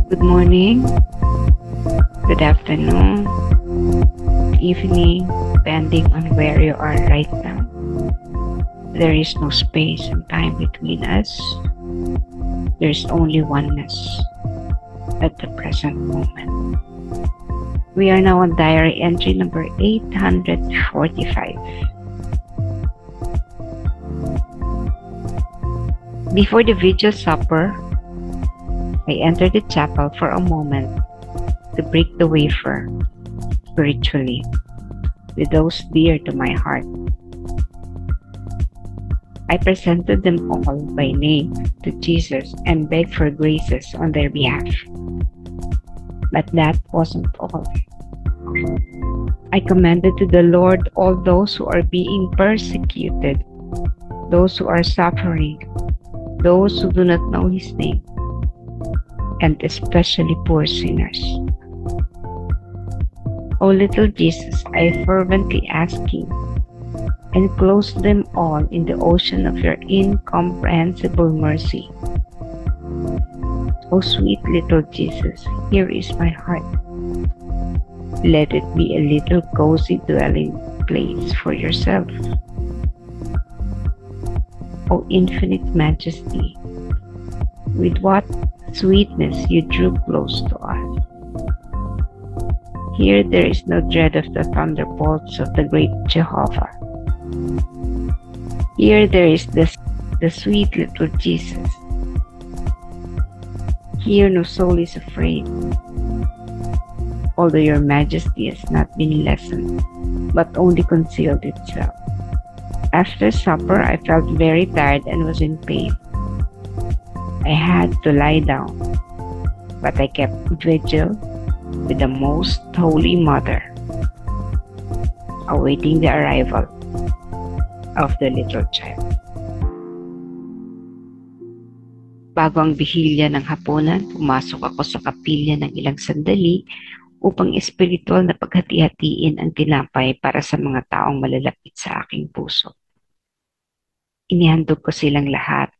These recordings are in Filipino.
Good morning, good afternoon, evening, depending on where you are right now. There is no space and time between us. There's only oneness at the present moment. We are now on diary entry number 845. Before the vigil supper, I entered the chapel for a moment to break the wafer spiritually with those dear to my heart. I presented them all by name to Jesus and begged for graces on their behalf. But that wasn't all. I commended to the Lord all those who are being persecuted, those who are suffering, those who do not know His name, and especially poor sinners. O little Jesus, I fervently ask you, enclose them all in the ocean of your incomprehensible mercy. O sweet little Jesus, here is my heart. Let it be a little cozy dwelling place for yourself. O infinite majesty, with what sweetness you drew close to us. Here there is no dread of the thunderbolts of the great Jehovah. Here there is the sweet little Jesus. Here no soul is afraid, although your majesty has not been lessened, but only concealed itself. After supper, I felt very tired and was in pain. I had to lie down, but I kept vigil with the Most Holy Mother, awaiting the arrival of the little child. Bago ang bihilya ng hapunan, pumasok ako sa kapilya ng ilang sandali upang espiritual na paghati-hatiin ang tinapay para sa mga taong malalapit sa aking puso. Inihandog ko silang lahat,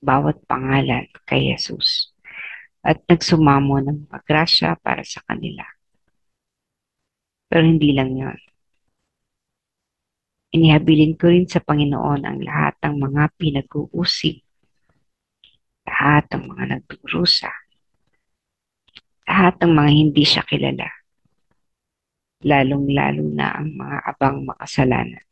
bawat pangalan kay Jesus, at nagsumamo ng paggrasya para sa kanila. Pero hindi lang yon. Inihabilin ko rin sa Panginoon ang lahat ng mga pinag-uusig, lahat ng mga nagdurusa, lahat ng mga hindi siya kilala, lalong-lalo na ang mga abang makasalanan.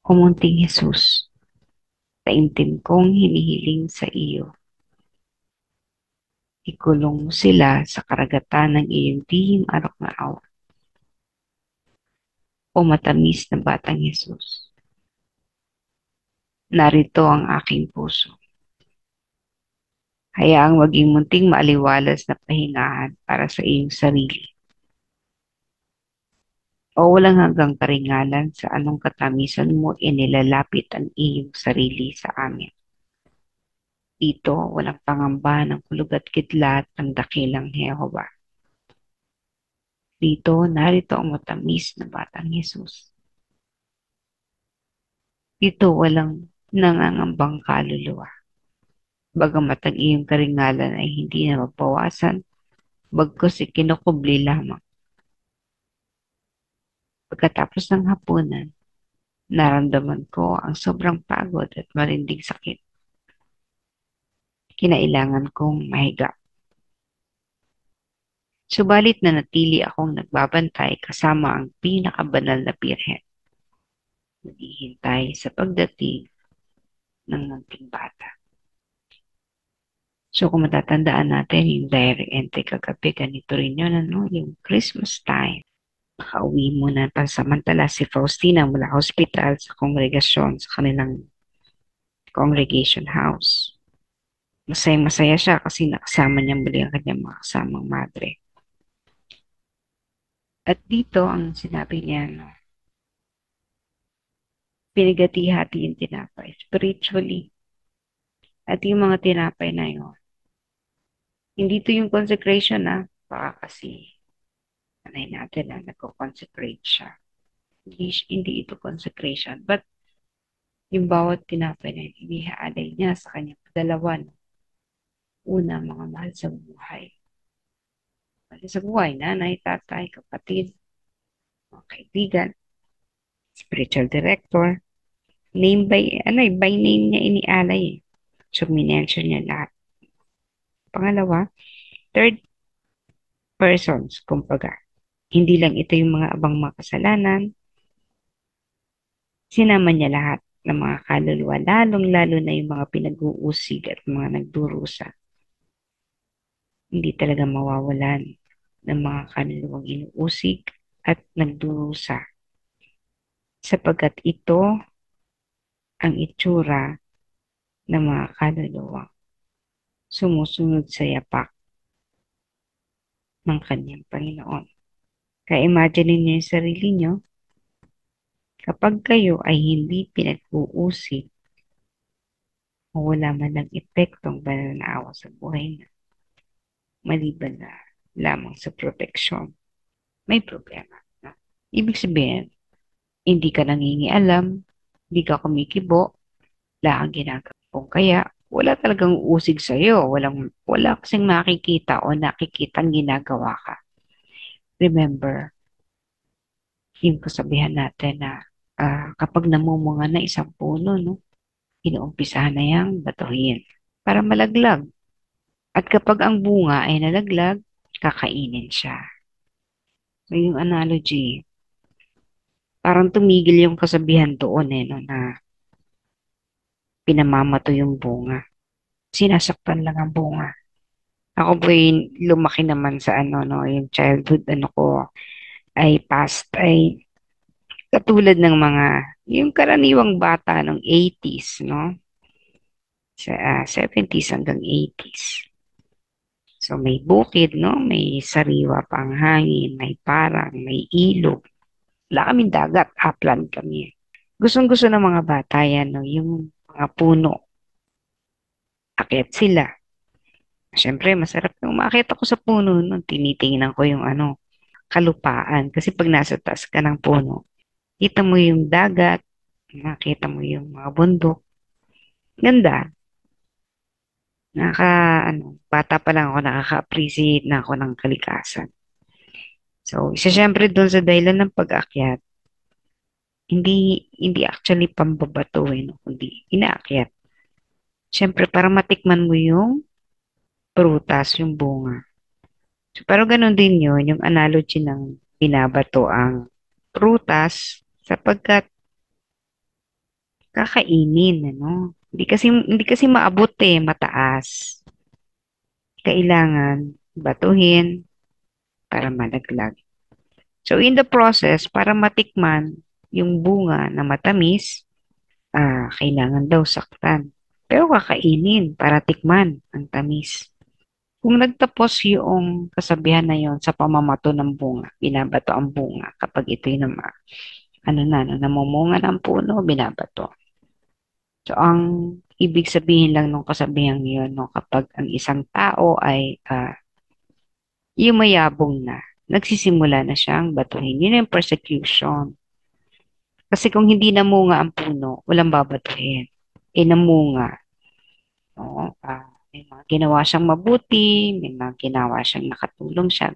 Kumunting Jesus, taimtim kong hinihiling sa iyo. Ikulong mo sila sa karagatan ng iyong tihim alok na awa. O matamis na batang Jesus, narito ang aking puso. Hayaang maging munting maaliwalas na pahingahan para sa iyong sarili. O walang hanggang karingalan sa anong katamisan mo inilalapit ang iyong sarili sa amin. Dito, walang pangamba ng kulog at kidlat ng dakilang Jehovah. Dito, narito ang matamis na batang Jesus. Dito, walang nangangambang kaluluwa. Bagamat ang iyong karingalan ay hindi na mabawasan, bagkus ikinukubli lamang. Pagkatapos ng hapunan, naramdaman ko ang sobrang pagod at marinding sakit. Kinailangan kong mahiga. Subalit na natili akong nagbabantay kasama ang pinakabanal na birhen. Naghihintay sa pagdating ng munting bata. So kung matatandaan natin yung diary entry kagabi, ganito rin yun, yung Christmas time. Nakauwi muna pansamantala si Faustina mula hospital sa kongregasyon sa kanilang congregation house. Masaya siya kasi nakasama niya muli ang kanyang mga kasamang madre. At dito ang sinabi niya, pinagati-hati yung tinapay spiritually. At yung mga tinapay na yun, hindi to yung consecration baka kasi anay natin na nagko-consecrate siya. Hindi ito consecration, but yung bawat tinapay na inihaalay niya sa kanyang dalawa. Una, mga mahal sa buhay. Sa buhay, nanay, tatay, kapatid, mga kaibigan, spiritual director. Name by name niya inialay eh. So, minention niya lahat. Pangalawa, third persons, kumbaga. Hindi lang ito yung mga abang makasalanan, sinama niya lahat ng mga kaluluwa, lalong-lalo na yung mga pinag-uusig at mga nagdurusa. Hindi talaga mawawalan ng mga kaluluwang inuusig at nagdurusa sapagkat ito ang itsura ng mga kaluluwang sumusunod sa yapak ng kanyang Panginoon. Kaya imagine niyo yung sarili niyo, kapag kayo ay hindi pinag-uusig o wala man lang epektong banal na awa sa buhay na, maliban na lamang sa proteksyon, may problema. No? Ibig sabihin, hindi ka nangingialam, hindi ka kumikibo, wala kang ginagawa. Kung kaya, wala talagang usig sa'yo. Wala kasing makikita o nakikitang ginagawa ka. Remember, yung kasabihan natin na kapag namumunga na isang puno, no, inuumpisahan na yang batuhin para malaglag. At kapag ang bunga ay nalaglag, kakainin siya. So, yung analogy, parang tumigil yung kasabihan doon no, na pinamamato yung bunga. Sinasaktan lang ang bunga. Ako po'y lumaki naman sa no, yung childhood, ko, ay past, ay katulad ng mga, yung karaniwang bata ng 80s, no? Sa 70s hanggang 80s. So may bukid, no? May sariwa pang hangin, may parang, may ilog. Wala kaming dagat, upland kami. Gustong-gusto ng mga bata yan, no? Yung mga puno. Akyat sila. Siyempre, masarap yung umakyat ako sa puno, no? Tinitingnan ko yung kalupaan. Kasi pag nasa taas ka ng puno, kita mo yung dagat, nakita mo yung mga bundok. Ganda. Naka, bata pa lang ako, nakaka-appreciate na ako ng kalikasan. So, isa syempre doon sa dahilan ng pag-akyat, hindi actually pambabato no? Kundi inaakyat. Syempre, para matikman mo yung prutas, yung bunga. So, pero ganun din yun, yung analogy ng binabato ang prutas sapagkat kakainin, Hindi kasi maabot mataas. Kailangan batuhin para malaglag. So in the process, para matikman yung bunga na matamis, kailangan daw saktan. Pero kakainin para tikman ang tamis. Kung nagtapos yung kasabihan na yon sa pamamato ng bunga, binabato ang bunga kapag ito'y namumunga ng puno, binabato. So, ang ibig sabihin lang ng kasabihang yun, no, kapag ang isang tao ay yumayabong na, nagsisimula na siyang batuhin. Yun yung persecution. Kasi kung hindi namunga ang puno, walang babatuhin. Namunga. No? May mga ginawa siyang mabuti, may mga ginawa siyang nakatulong siya.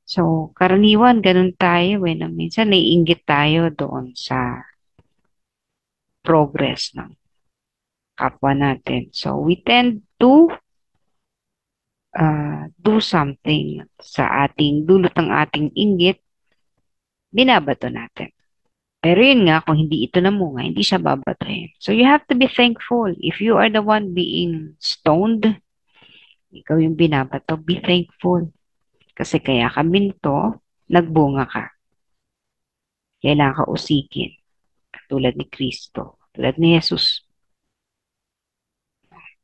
So, karaniwan, ganun tayo. Na minsan, naiinggit tayo doon sa progress ng kapwa natin. So, we tend to do something sa dulot ng ating inggit, binabato natin. Pero yun nga, kung hindi ito namunga, hindi siya babatuhin. So you have to be thankful. If you are the one being stoned, ikaw yung binabato, be thankful. Kasi kaya ka minto, nagbunga ka. Kailangan ka usikin. Tulad ni Kristo, tulad ni Jesus.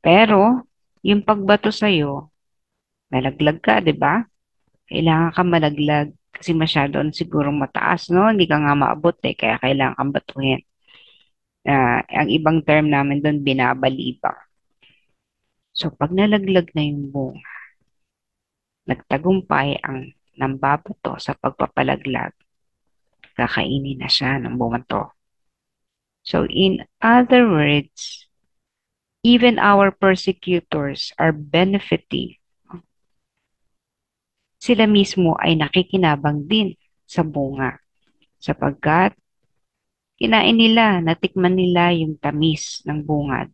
Pero, yung pagbato sa'yo, nalaglag ka, di ba? Kailangan ka malaglag kasi masyado siguro mataas, no? Hindi ka nga maabot kaya kailangan kang batuhin. Ang ibang term namin doon, binabalibak. So, pag nalaglag na yung bunga, nagtagumpay ang nambabato sa pagpapalaglag, kakainin na siya ng bumato. So, in other words, even our persecutors are benefiting sila mismo ay nakikinabang din sa bunga sapagkat kinain nila, natikman nila yung tamis ng bunga.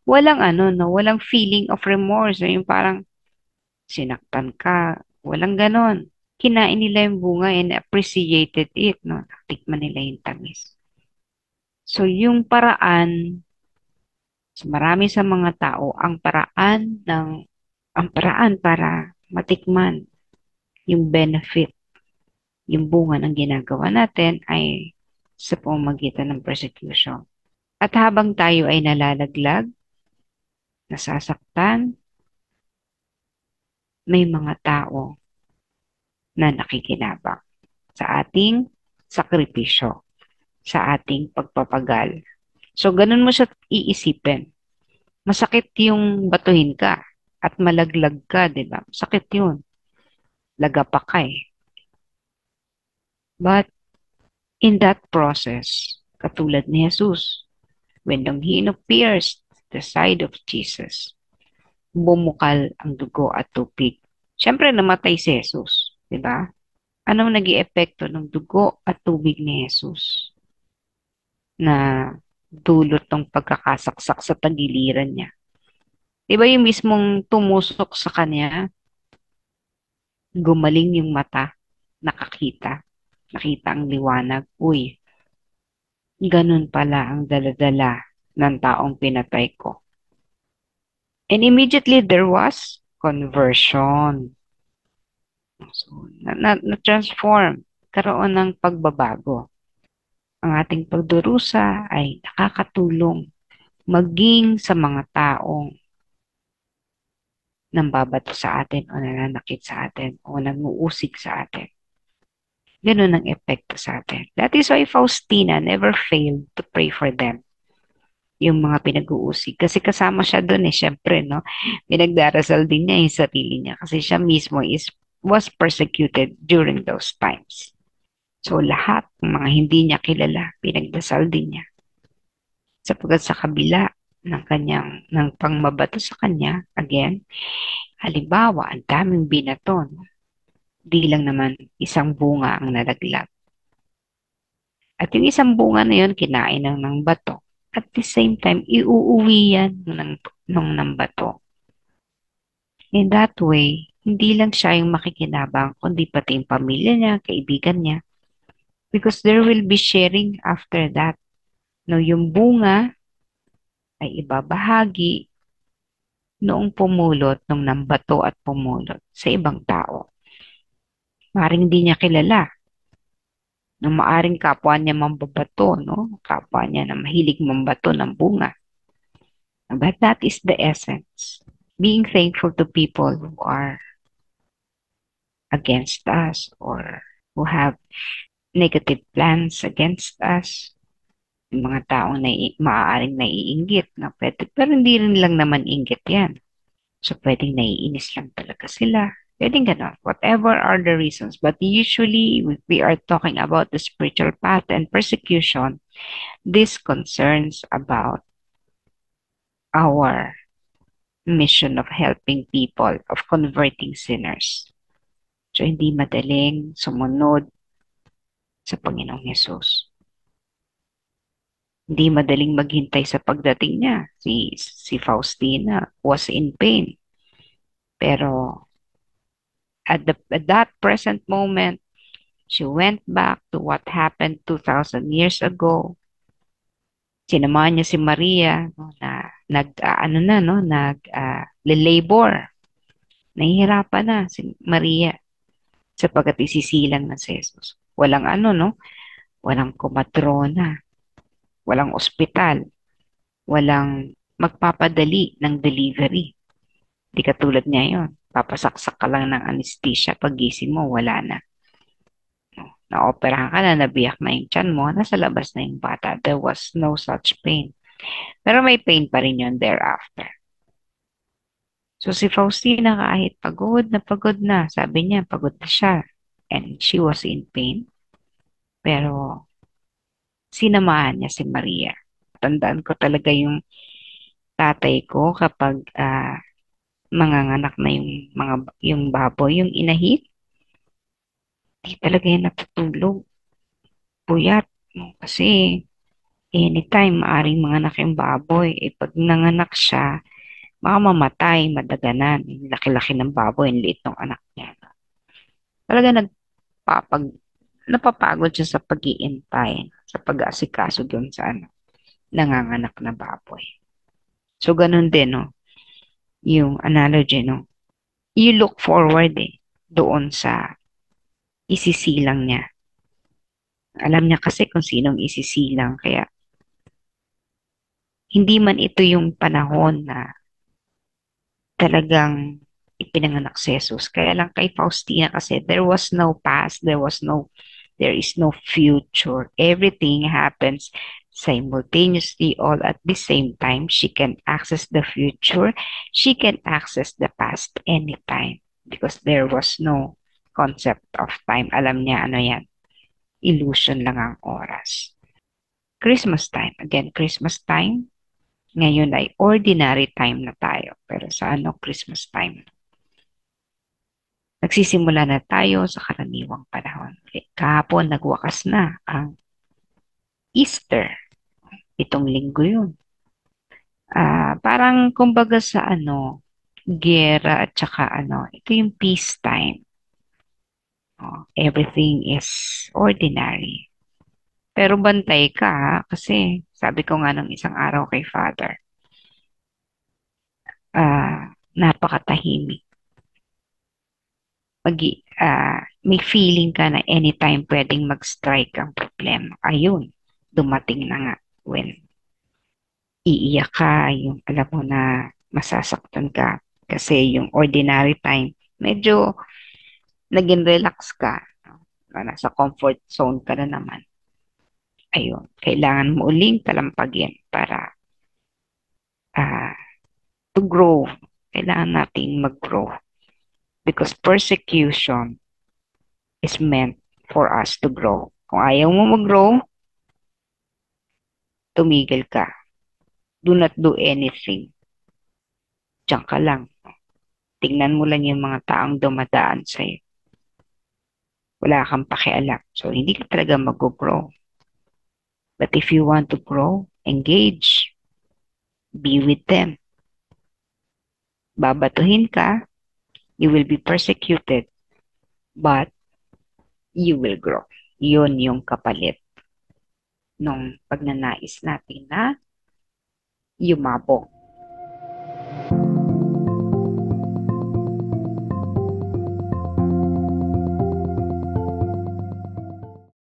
Walang ano, no, walang feeling of remorse, no, yung parang sinaktan ka, walang ganon. Kinain nila yung bunga and appreciated it, no, natikman nila yung tamis. So yung paraan, sa marami sa mga tao, ang paraan para matikman yung benefit, yung bunga ng ginagawa natin ay sa pamamagitan ng persecution. At habang tayo ay nalalaglag, nasasaktan, may mga tao na nakikinabang sa ating sakripisyo, sa ating pagpapagal. So, ganun mo siya iisipin. Masakit yung batuhin ka at malaglag ka, di ba? Masakit yun. Lagapa ka eh. But in that process, katulad ni Jesus, when he pierced the side of Jesus, bumukal ang dugo at tubig. Siyempre, namatay si Jesus, di ba? Anong naging epekto ng dugo at tubig ni Jesus na dulot ng pagkakasaksak sa tagiliran niya? Di ba yung mismong tumusok sa kanya, gumaling yung mata, nakakita, nakita ang liwanag. Uy, ganun pala ang daladala ng taong pinatay ko. And immediately there was conversion. So, na-transform, karoon ng pagbabago. Ang ating pagdurusa ay nakakatulong maging sa mga taong nambabato sa atin o nananakit sa atin o nanguusig sa atin. Ganun ang epekto sa atin. That is why Faustina never failed to pray for them, yung mga pinag-uusig. Kasi kasama siya doon eh, syempre, no? Pinagdarasal din niya yung sarili niya kasi siya mismo was persecuted during those times. So lahat ng mga hindi niya kilala, pinagdasal din niya. Sapagkat sa kabila ng pangmabato sa kanya, again, halimbawa, ang daming binaton, di lang naman isang bunga ang nalaglag. At yung isang bunga na yun, kinain ng bato. At the same time, iuuwi yan ng bato. In that way, hindi lang siya yung makikinabang, kundi pati yung pamilya niya, kaibigan niya. Because there will be sharing after that. No, yung bunga ay ibabahagi noong pumulot, nung nambato at pumulot sa ibang tao. Maring hindi niya kilala. No, maaring kapwa niya mambabato, no? Kapwa niya na mahilig mambato ng bunga. But that is the essence. Being thankful to people who are against us or who have negative plans against us. Yung mga taong maaaring naiinggit na pwede, pero hindi rin lang naman inggit yan. So, pwedeng naiinis lang talaga sila. Pwedeng gano'n. Whatever are the reasons. But usually, we are talking about the spiritual path and persecution. This concerns about our mission of helping people, of converting sinners. So, hindi madaling sumunod sa Panginoong Yesus. Hindi madaling maghintay sa pagdating niya. Si Faustina was in pain. Pero at that present moment, she went back to what happened 2,000 years ago. Sinamahan niya si Maria, no, na labor. Nahihirapan na si Maria sapagkat isisilang na si Jesus. Walang walang kumatrona, walang ospital, walang magpapadali ng delivery. Di katulad ngayon. Papasaksak ka lang ng anesthesia, pagising mo, wala na. Na-operahan ka na, nabiyak na yung tiyan mo, nasa labas na yung bata. There was no such pain. Pero may pain pa rin yun thereafter. So si Faustina kahit pagod na, sabi niya, pagod na siya. And she was in pain. Pero sinamahan niya si Maria. Tandaan ko talaga yung tatay ko kapag manganganak na yung baboy, yung inahit. Di talaga yan natutulog. Puyat. No? Kasi anytime maaring manganak yung baboy. Eh pag nanganak siya, baka mamatay, madaganan. Yung laki-laki ng baboy, yung liit ng anak niya. Talaga napapagod siya sa pag-iintay, sa pag-aasikaso dun sa nanganganak na baboy. So, ganun din, no? Yung analogy, no? You look forward doon sa isisilang niya. Alam niya kasi kung sinong isisilang. Kaya, hindi man ito yung panahon na talagang ipinanganak si Jesus. Kaya lang kay Faustina kasi there was no past, there is no future. Everything happens simultaneously all at the same time. She can access the future. She can access the past anytime because there was no concept of time. Alam niya ano yan. Illusion lang ang oras. Christmas time. Again, Christmas time. Ngayon ay ordinary time na tayo. Pero sa Christmas time? Nagsisimula na tayo sa karaniwang panahon. Kahapon, nagwakas na ang Easter. Itong linggo yun. Parang kumbaga sa gera at saka ito yung peace time. Oh, everything is ordinary. Pero bantay ka ha, kasi sabi ko nga nung isang araw kay Father, napakatahimik. May feeling ka na anytime pwedeng mag-strike ang problema. Ayun, dumating na nga when iiyak ka, yung alam mo na masasaktan ka kasi yung ordinary time, medyo naging relax ka. No? Nasa comfort zone ka na naman. Ayun, kailangan mo uling talampagin para uh, to grow. Kailangan nating mag-grow because persecution is meant for us to grow. Kung ayaw mo mag-grow, tumigil ka. Do not do anything. Diyan ka lang. Tingnan mo lang yung mga taong dumadaan sa'yo. Wala kang pakialam. So, hindi ka talaga mag-grow. But if you want to grow, engage. Be with them. Babatuhin ka, you will be persecuted, but you will grow. Yun yung kapalit nung pagnanais natin na yumabong.